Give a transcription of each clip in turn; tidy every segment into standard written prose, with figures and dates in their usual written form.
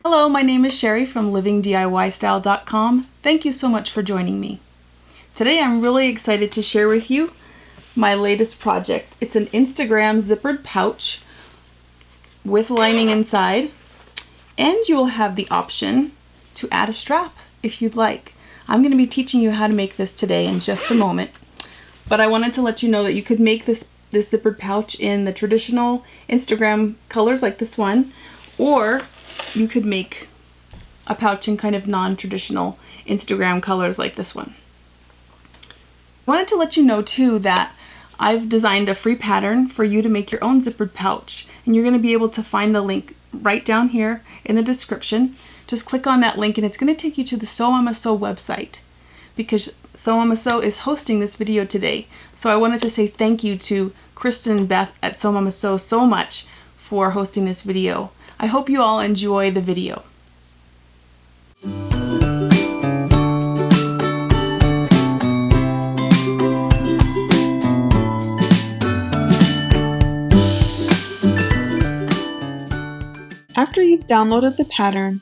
Hello, my name is Sherry from livingdiystyle.com. Thank you so much for joining me. Today I'm really excited to share with you my latest project. It's an Instagram zippered pouch with lining inside, and you will have the option to add a strap if you'd like. I'm going to be teaching you how to make this today in just a moment, but I wanted to let you know that you could make this zippered pouch in the traditional Instagram colors like this one, or you could make a pouch in kind of non-traditional Instagram colors like this one. I wanted to let you know too that I've designed a free pattern for you to make your own zippered pouch, and you're going to be able to find the link right down here in the description. Just click on that link and it's going to take you to the Sew Mama Sew website, because Sew Mama Sew is hosting this video today. So I wanted to say thank you to Kristen and Beth at Sew Mama Sew so much for hosting this video. I hope you all enjoy the video. After you've downloaded the pattern,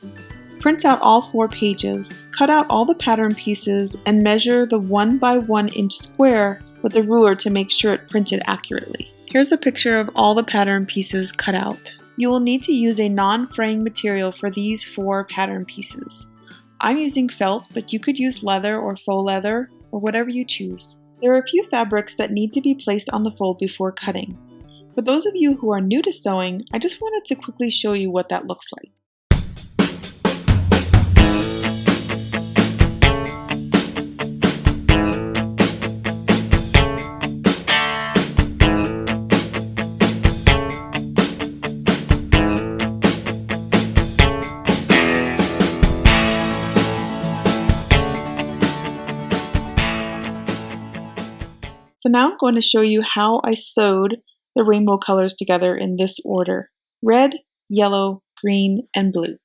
print out all 4 pages, cut out all the pattern pieces, and measure the 1 by 1 inch square with a ruler to make sure it printed accurately. Here's a picture of all the pattern pieces cut out. You will need to use a non-fraying material for these 4 pattern pieces. I'm using felt, but you could use leather or faux leather or whatever you choose. There are a few fabrics that need to be placed on the fold before cutting. For those of you who are new to sewing, I just wanted to quickly show you what that looks like. So now I'm going to show you how I sewed the rainbow colors together in this order: red, yellow, green, and blue.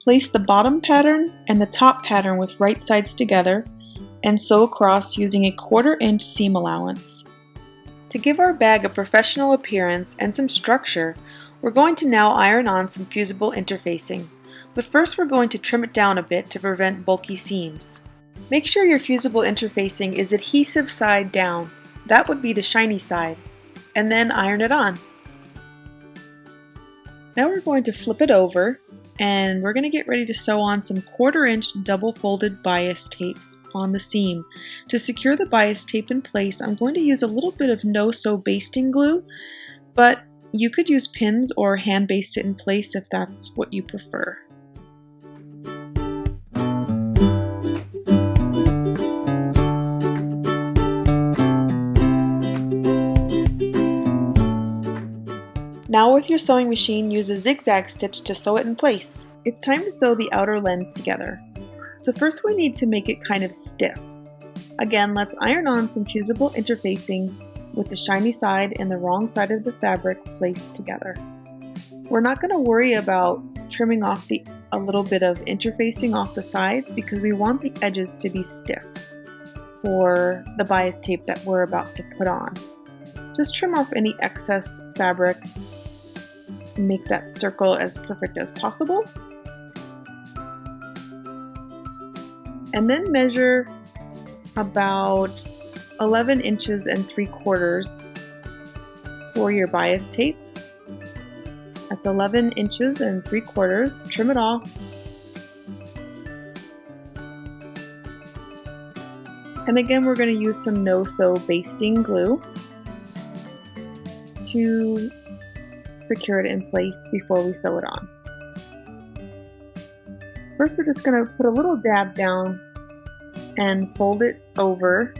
Place the bottom pattern and the top pattern with right sides together and sew across using a 1/4 inch seam allowance. To give our bag a professional appearance and some structure, we're going to now iron on some fusible interfacing. But first we're going to trim it down a bit to prevent bulky seams. Make sure your fusible interfacing is adhesive side down. That would be the shiny side. And then iron it on. Now we're going to flip it over, and we're going to get ready to sew on some 1/4 inch double folded bias tape on the seam. To secure the bias tape in place, I'm going to use a little bit of no-sew basting glue, but you could use pins or hand baste it in place if that's what you prefer. Now with your sewing machine, use a zigzag stitch to sew it in place. It's time to sew the outer lens together. So first we need to make it kind of stiff. Again, let's iron on some fusible interfacing with the shiny side and the wrong side of the fabric placed together. We're not going to worry about trimming off a little bit of interfacing off the sides because we want the edges to be stiff for the bias tape that we're about to put on. Just trim off any excess fabric and make that circle as perfect as possible. And then measure about 11 inches and 3/4 for your bias tape. That's 11 inches and 3/4. Trim it off. And again, we're going to use some no-sew basting glue to secure it in place before we sew it on. First, we're just going to put a little dab down and fold it over.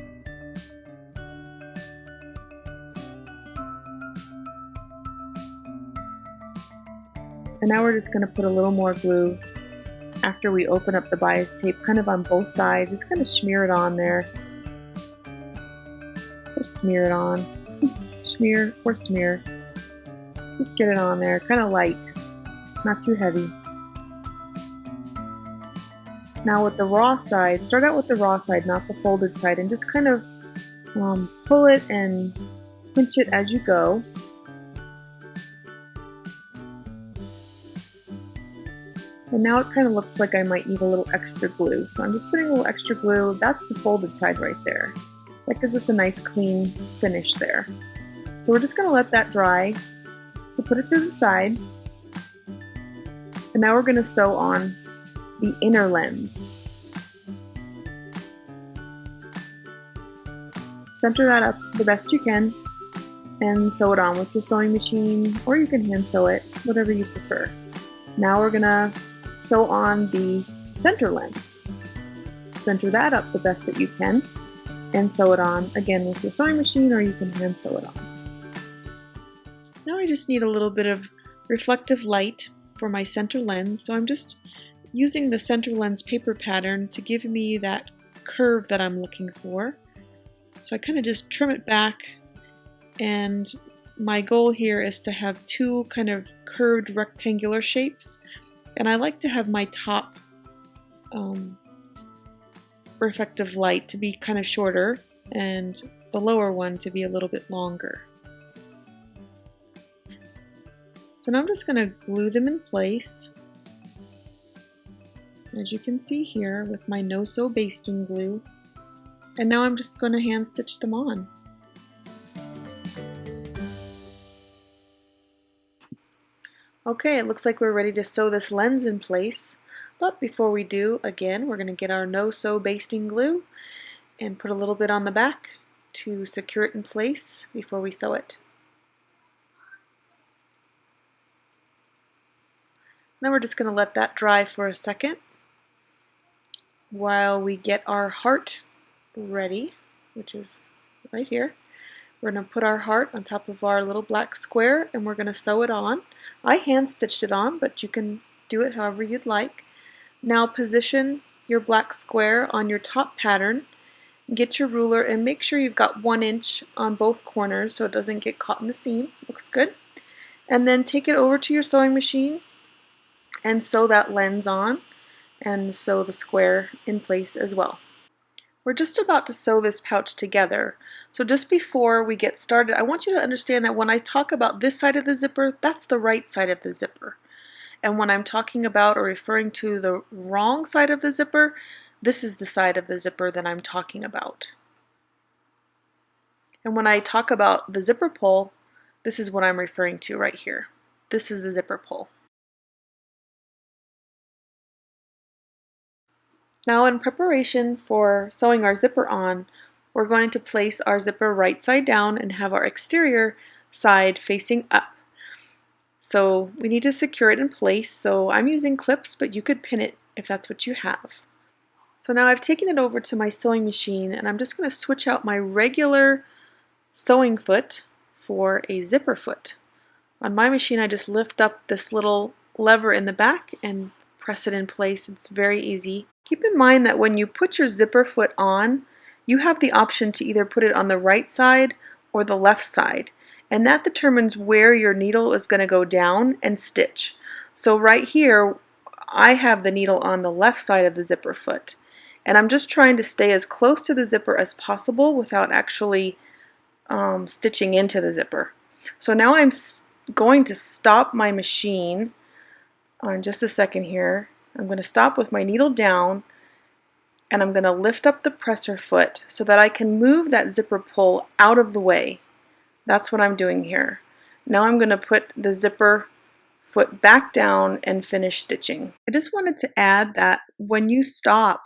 And now we're just going to put a little more glue after we open up the bias tape, kind of on both sides. Just kind of smear it on there. Or smear it on. Smear or smear. Just get it on there, kind of light, not too heavy. Now with the raw side, start out with the raw side, not the folded side, and just kind of pull it and pinch it as you go. And now it kind of looks like I might need a little extra glue, so I'm just putting a little extra glue. That's the folded side right there. That gives us a nice clean finish there. So we're just going to let that dry. So put it to the side, and now we're going to sew on the inner lens. Center that up the best you can and sew it on with your sewing machine, or you can hand sew it, whatever you prefer. Now we're going to sew on the center lens. Center that up the best that you can and sew it on again with your sewing machine, or you can hand sew it on. Now I just need a little bit of reflective light for my center lens, so I'm just using the center lens paper pattern to give me that curve that I'm looking for. So I kind of just trim it back, and my goal here is to have two kind of curved rectangular shapes, and I like to have my top reflective light to be kind of shorter and the lower one to be a little bit longer. So now I'm just going to glue them in place, as you can see here with my no-sew basting glue, and now I'm just going to hand stitch them on. Okay, it looks like we're ready to sew this lens in place, but before we do, again, we're going to get our no-sew basting glue and put a little bit on the back to secure it in place before we sew it. Now we're just going to let that dry for a second while we get our heart ready, which is right here. We're going to put our heart on top of our little black square, and we're going to sew it on. I hand stitched it on, but you can do it however you'd like. Now position your black square on your top pattern, get your ruler, and make sure you've got 1 inch on both corners so it doesn't get caught in the seam. Looks good. And then take it over to your sewing machine and sew that lens on, and sew the square in place as well. We're just about to sew this pouch together, so just before we get started, I want you to understand that when I talk about this side of the zipper, that's the right side of the zipper. And when I'm talking about or referring to the wrong side of the zipper, this is the side of the zipper that I'm talking about. And when I talk about the zipper pull, this is what I'm referring to right here. This is the zipper pull. Now in preparation for sewing our zipper on, we're going to place our zipper right side down and have our exterior side facing up. So we need to secure it in place, so I'm using clips, but you could pin it if that's what you have. So now I've taken it over to my sewing machine, and I'm just going to switch out my regular sewing foot for a zipper foot. On my machine, I just lift up this little lever in the back and press it in place. It's very easy. Keep in mind that when you put your zipper foot on, you have the option to either put it on the right side or the left side, and that determines where your needle is going to go down and stitch. So right here, I have the needle on the left side of the zipper foot, and I'm just trying to stay as close to the zipper as possible without actually stitching into the zipper. So now I'm going to stop my machine on just a second here. I'm going to stop with my needle down, and I'm going to lift up the presser foot so that I can move that zipper pull out of the way. That's what I'm doing here. Now I'm going to put the zipper foot back down and finish stitching. I just wanted to add that when you stop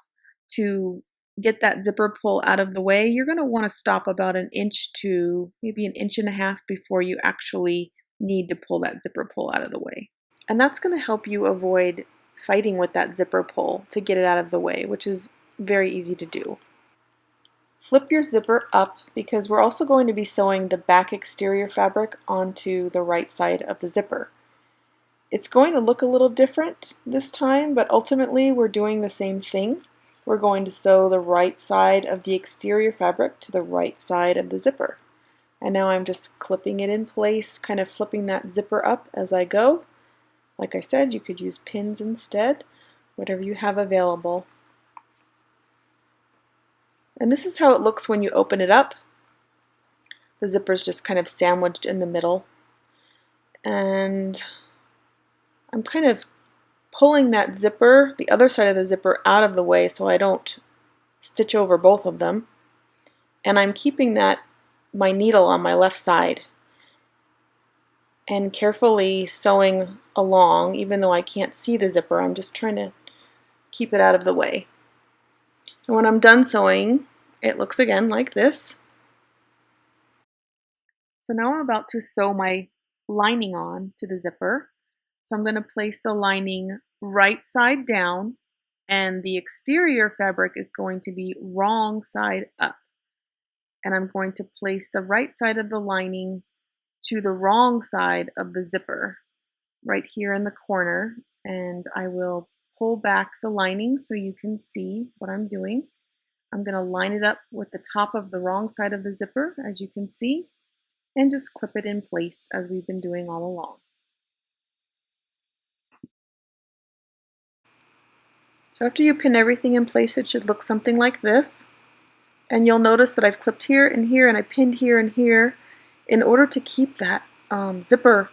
to get that zipper pull out of the way, you're going to want to stop about an inch to maybe an inch and a half before you actually need to pull that zipper pull out of the way. And that's going to help you avoid fighting with that zipper pull to get it out of the way, which is very easy to do. Flip your zipper up because we're also going to be sewing the back exterior fabric onto the right side of the zipper. It's going to look a little different this time, but ultimately we're doing the same thing. We're going to sew the right side of the exterior fabric to the right side of the zipper. And now I'm just clipping it in place, kind of flipping that zipper up as I go. Like I said, you could use pins instead, whatever you have available. And this is how it looks when you open it up. The zipper's just kind of sandwiched in the middle. And I'm kind of pulling that zipper, the other side of the zipper, out of the way so I don't stitch over both of them. And I'm keeping my needle on my left side and carefully sewing along, even though I can't see the zipper. I'm just trying to keep it out of the way. And when I'm done sewing, it looks again like this. So now I'm about to sew my lining on to the zipper. So I'm going to place the lining right side down, and the exterior fabric is going to be wrong side up. And I'm going to place the right side of the lining to the wrong side of the zipper, right here in the corner. And I will pull back the lining so you can see what I'm doing. I'm going to line it up with the top of the wrong side of the zipper, as you can see, and just clip it in place as we've been doing all along. So after you pin everything in place, it should look something like this. And you'll notice that I've clipped here and here, and I pinned here and here in order to keep that zipper,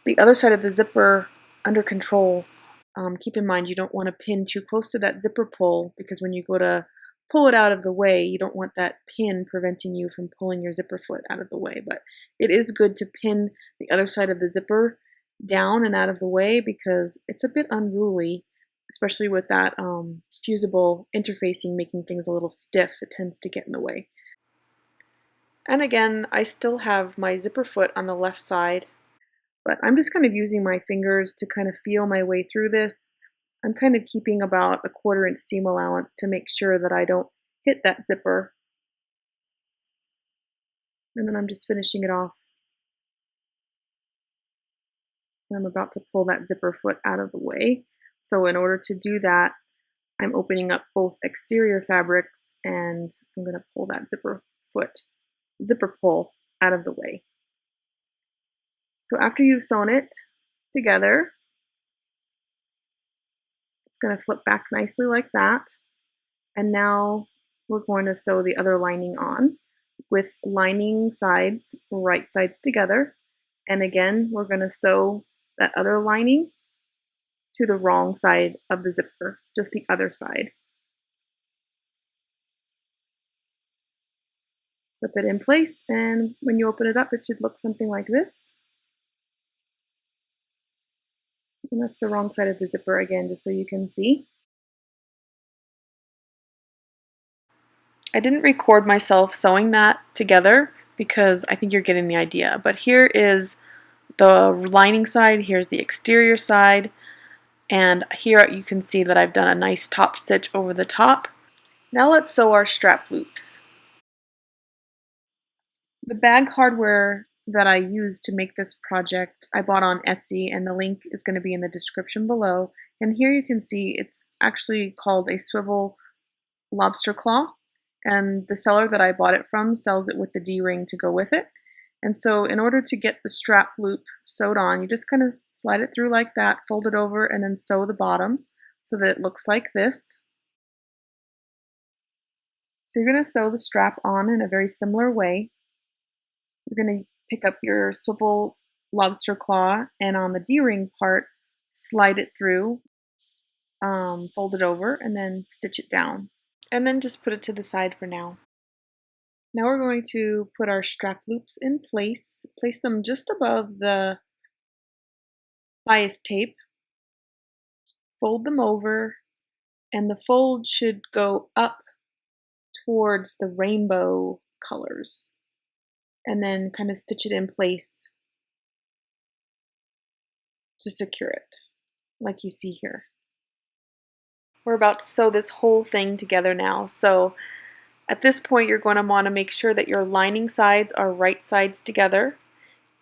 the other side of the zipper, under control. Keep in mind you don't want to pin too close to that zipper pull, because when you go to pull it out of the way, you don't want that pin preventing you from pulling your zipper foot out of the way. But it is good to pin the other side of the zipper down and out of the way because it's a bit unruly, especially with that fusible interfacing making things a little stiff. It tends to get in the way. And again, I still have my zipper foot on the left side, but I'm just kind of using my fingers to kind of feel my way through this. I'm kind of keeping about a 1/4 inch seam allowance to make sure that I don't hit that zipper. And then I'm just finishing it off. And I'm about to pull that zipper foot out of the way. So in order to do that, I'm opening up both exterior fabrics and I'm going to pull that zipper pull out of the way. So after you've sewn it together, it's going to flip back nicely like that. And now we're going to sew the other lining on with lining sides, right sides together. And again, we're going to sew that other lining to the wrong side of the zipper, just the other side. Flip it in place, and when you open it up, it should look something like this. And that's the wrong side of the zipper again, just so you can see. I didn't record myself sewing that together because I think you're getting the idea. But here is the lining side, here's the exterior side, and here you can see that I've done a nice top stitch over the top. Now let's sew our strap loops. The bag hardware that I used to make this project I bought on Etsy, and the link is going to be in the description below. And here you can see it's actually called a swivel lobster claw, and the seller that I bought it from sells it with the D-ring to go with it. And so in order to get the strap loop sewed on, you just kind of slide it through like that, fold it over, and then sew the bottom so that it looks like this. So you're going to sew the strap on in a very similar way. You're going to pick up your swivel lobster claw, and on the D-ring part, slide it through, fold it over, and then stitch it down. And then just put it to the side for now. Now we're going to put our strap loops in place. Place them just above the bias tape. Fold them over, and the fold should go up towards the rainbow colors and then kind of stitch it in place to secure it, like you see here. We're about to sew this whole thing together now. So at this point, you're going to want to make sure that your lining sides are right sides together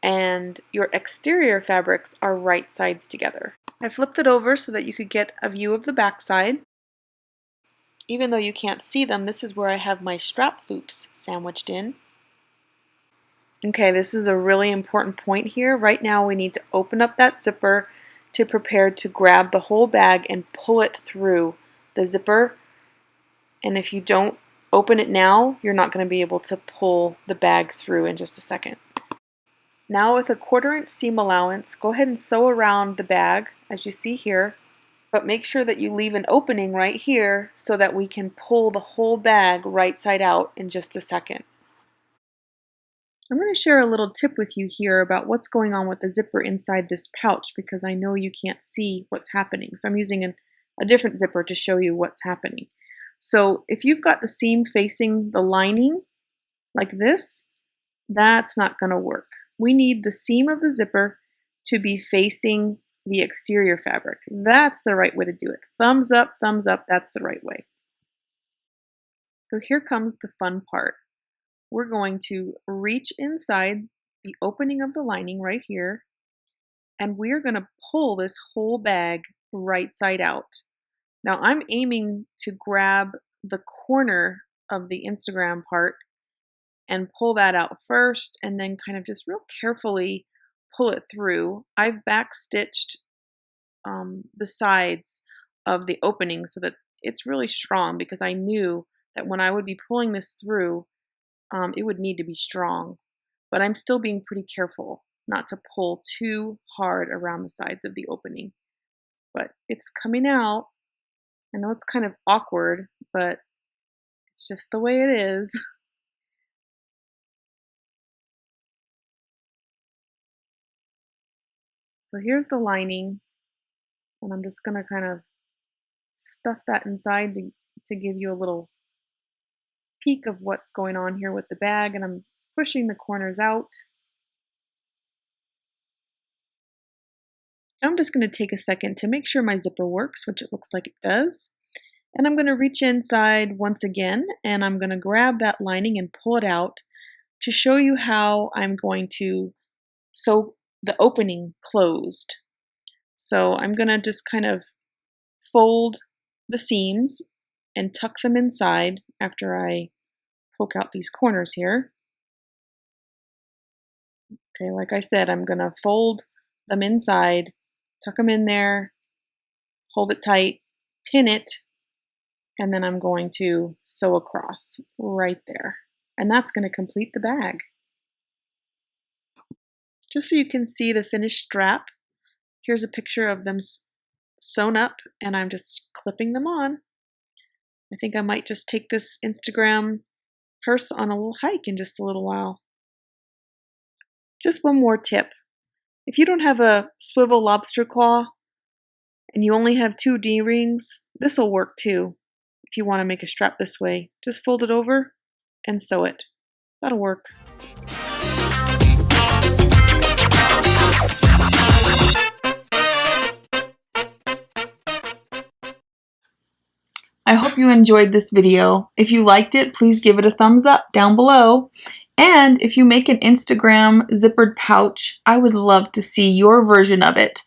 and your exterior fabrics are right sides together. I flipped it over so that you could get a view of the back side. Even though you can't see them, this is where I have my strap loops sandwiched in. Okay, this is a really important point here. Right now we need to open up that zipper to prepare to grab the whole bag and pull it through the zipper. And if you don't open it now, you're not going to be able to pull the bag through in just a second. Now with a 1/4 inch seam allowance, go ahead and sew around the bag as you see here, but make sure that you leave an opening right here so that we can pull the whole bag right side out in just a second. I'm going to share a little tip with you here about what's going on with the zipper inside this pouch because I know you can't see what's happening. So I'm using a different zipper to show you what's happening. So if you've got the seam facing the lining like this, that's not going to work. We need the seam of the zipper to be facing the exterior fabric. That's the right way to do it. Thumbs up, that's the right way. So here comes the fun part. We're going to reach inside the opening of the lining right here, and we're going to pull this whole bag right side out. Now I'm aiming to grab the corner of the Instagram part and pull that out first, and then kind of just real carefully pull it through. I've backstitched the sides of the opening so that it's really strong because I knew that when I would be pulling this through, it would need to be strong. But I'm still being pretty careful not to pull too hard around the sides of the opening. But it's coming out. I know it's kind of awkward, but it's just the way it is. So here's the lining, and I'm just going to kind of stuff that inside to give you a little peek of what's going on here with the bag, and I'm pushing the corners out. I'm just going to take a second to make sure my zipper works, which it looks like it does. And I'm going to reach inside once again, and I'm going to grab that lining and pull it out to show you how I'm going to sew the opening closed. So I'm going to just kind of fold the seams and tuck them inside after I poke out these corners here. Okay, like I said, I'm going to fold them inside, tuck them in there, hold it tight, pin it, and then I'm going to sew across right there. And that's going to complete the bag. Just so you can see the finished strap, here's a picture of them sewn up, and I'm just clipping them on. I think I might just take this Instagram purse on a little hike in just a little while. Just one more tip. If you don't have a swivel lobster claw and you only have 2 D-rings, this will work too. If you want to make a strap this way, just fold it over and sew it. That'll work. I hope you enjoyed this video. If you liked it, please give it a thumbs up down below. And if you make an Instagram zippered pouch, I would love to see your version of it.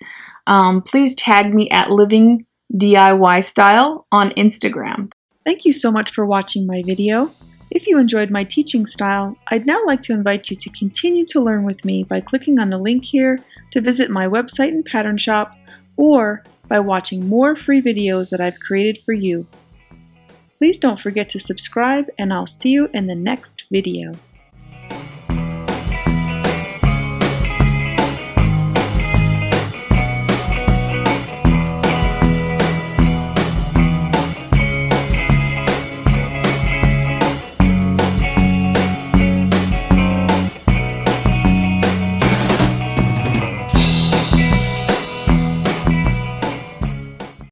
Please tag me at Living DIY Style on Instagram. Thank you so much for watching my video. If you enjoyed my teaching style, I'd now like to invite you to continue to learn with me by clicking on the link here to visit my website and pattern shop, or by watching more free videos that I've created for you. Please don't forget to subscribe, and I'll see you in the next video.